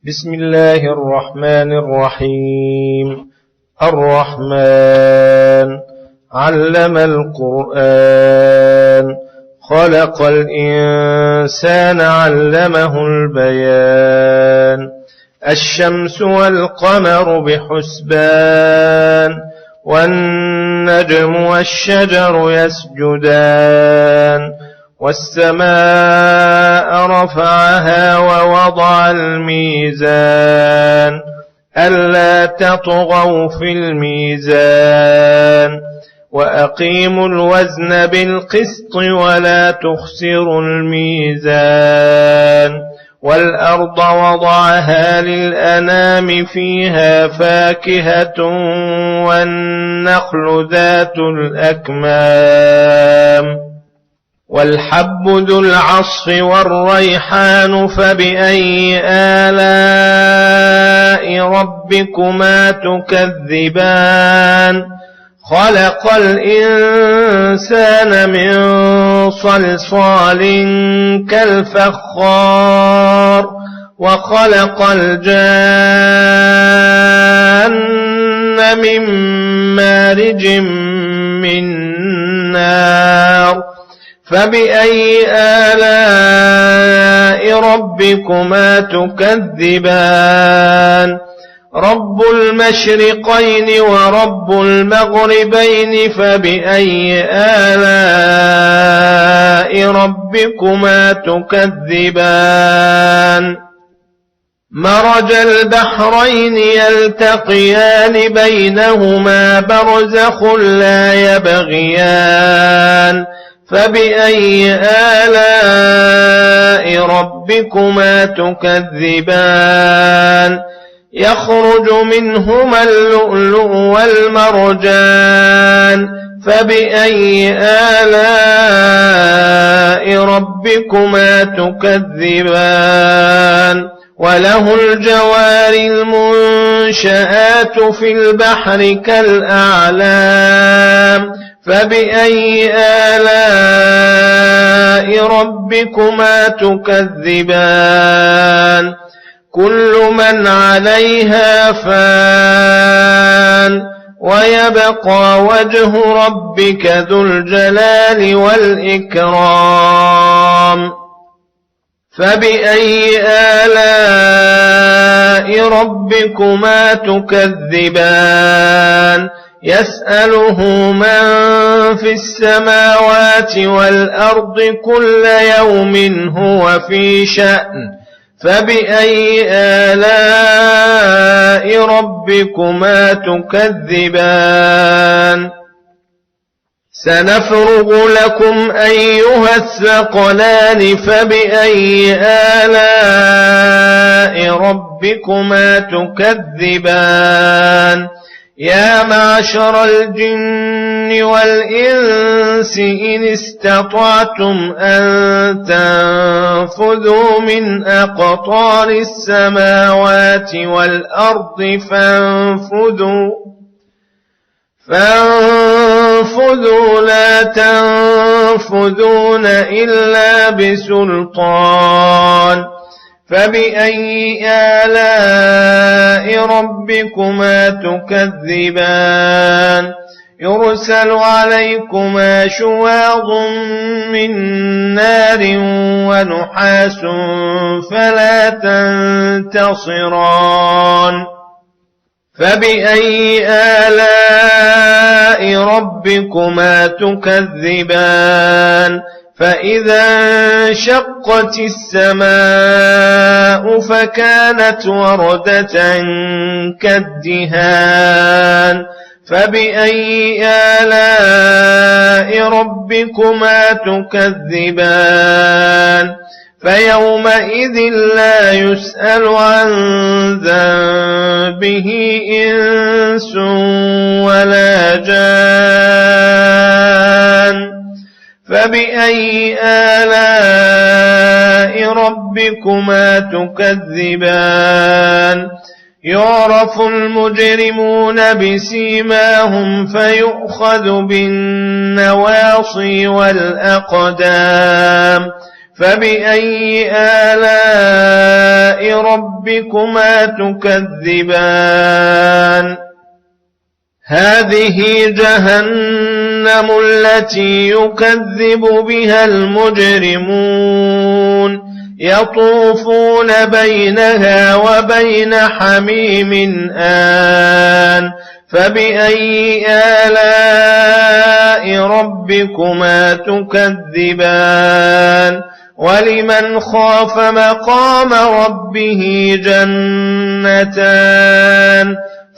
بسم الله الرحمن الرحيم. الرحمن علم القرآن خلق الإنسان علمه البيان. الشمس والقمر بحسبان والنجم والشجر يسجدان والسماء رفعها ووضع الميزان ألا تطغوا في الميزان وأقيموا الوزن بالقسط ولا تخسروا الميزان. والأرض وضعها للأنام فيها فاكهة والنخل ذات الأكمام والحب ذو العصف والريحان فبأي آلاء ربكما تكذبان. خلق الإنسان من صلصال كالفخار وخلق الجان من مارج من نار. فبأي آلاء ربكما تكذبان. رب المشرقين ورب المغربين فبأي آلاء ربكما تكذبان. مرج البحرين يلتقيان بينهما برزخ لا يبغيان. فبأي آلاء ربكما تكذبان. يخرج منهما اللؤلؤ والمرجان. فبأي آلاء ربكما تكذبان. وله الجوار المنشآت في البحر كالأعلام. فبأي آلاء ربكما تكذبان. كل من عليها فان ويبقى وجه ربك ذو الجلال والإكرام. فبأي آلاء ربكما تكذبان. يسأله من في السماوات والأرض كل يوم هو في شأن. فبأي آلاء ربكما تكذبان. سنفرغ لكم أيها الثقلان. فبأي آلاء ربكما تكذبان. يا معشر الجن والإنس إن استطعتم أن تنفذوا من أقطار السماوات والأرض فانفذوا لا تنفذون إلا بسلطان. فبأي آلاء ربكما تكذبان. يرسل عليكما شواظ من نار ونحاس فلا تنتصران. فبأي آلاء ربكما تكذبان. فإذا انشقت السماء فكانت وردة كالدهان. فبأي آلاء ربكما تكذبان. فيومئذ لا يسأل عن ذنبه إنس ولا جان. فبأي آلاء ربكما تكذبان. يعرف المجرمون بسيماهم فيؤخذ بالنواصي والأقدام. فبأي آلاء ربكما تكذبان هذه جهنم التي يكذب بها المجرمون يطوفون بينها وبين حميم آن فبأي آلاء ربكما تكذبان ولمن خاف مقام ربه جنتان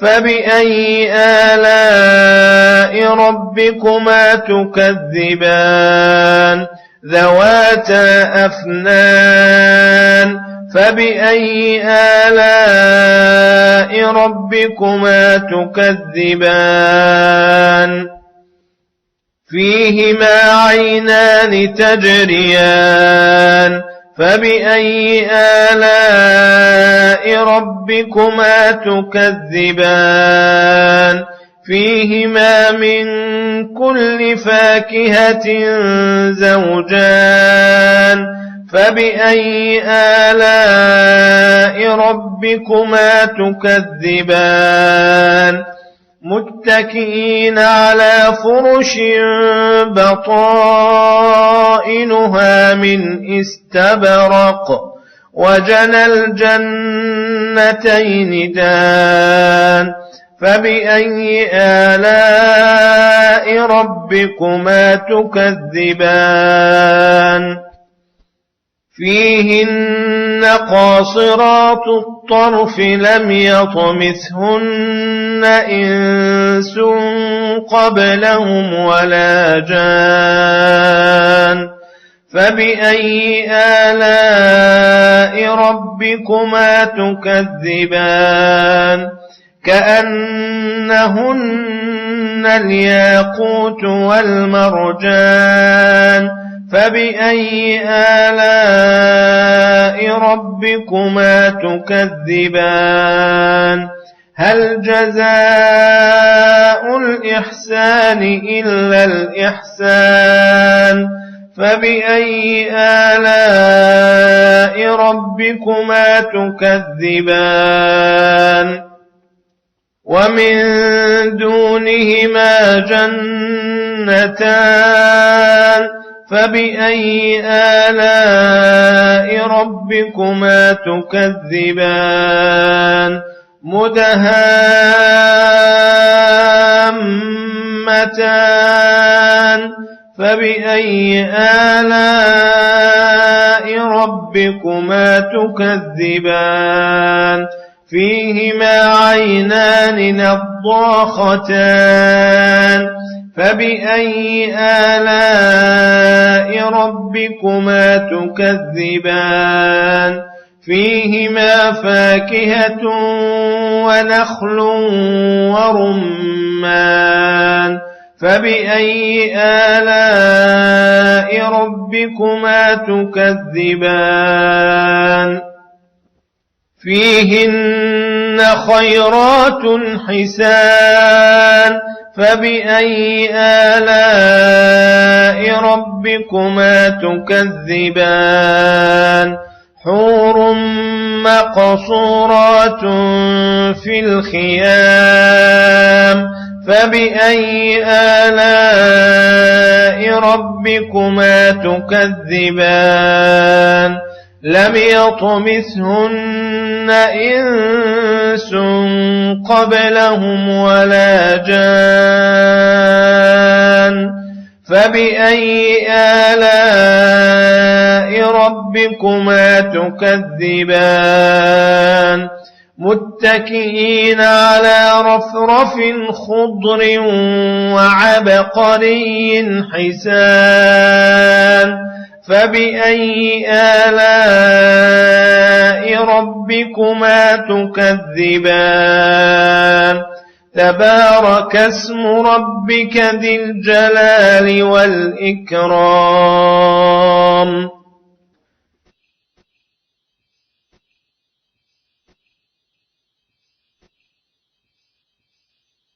فبأي آلاء ربكما تكذبان ذواتا أفنان فبأي آلاء ربكما تكذبان فيهما عينان تجريان فبأي آلاء ربكما تكذبان فيهما من كل فاكهة زوجان فبأي آلاء ربكما تكذبان متكئين على فرش بطائنها من استبرق وجنى الجنتين دان فبأي آلاء ربكما تكذبان فيهن قاصرات الطرف لم يطمثهن إنس قبلهم ولا جان فبأي آلاء ربكما تكذبان كأنهن الياقوت والمرجان فبأي آلاء ربكما تكذبان هل جزاء الإحسان إلا الإحسان فبأي آلاء ربكما تكذبان ومن دونهما جنتان فبأي آلاء ربكما تكذبان مدهامتان فبأي آلاء ربكما تكذبان فيهما عينان نضاختان فبأي آلاء ربكما تكذبان فيهما فاكهة ونخل ورمان فبأي آلاء ربكما تكذبان فيهن خيرات حسان فبأي آلاء ربكما تكذبان حور مقصورات في الخيام فبأي آلاء ربكما تكذبان لم يطمثهن إنس قبلهم ولا جان فبأي آلاء ربكما تكذبان متكئين على رفرف خضر وعبقري حسان فبأي آلاء ربكما تكذبان تبارك اسم ربك ذي الجلال والإكرام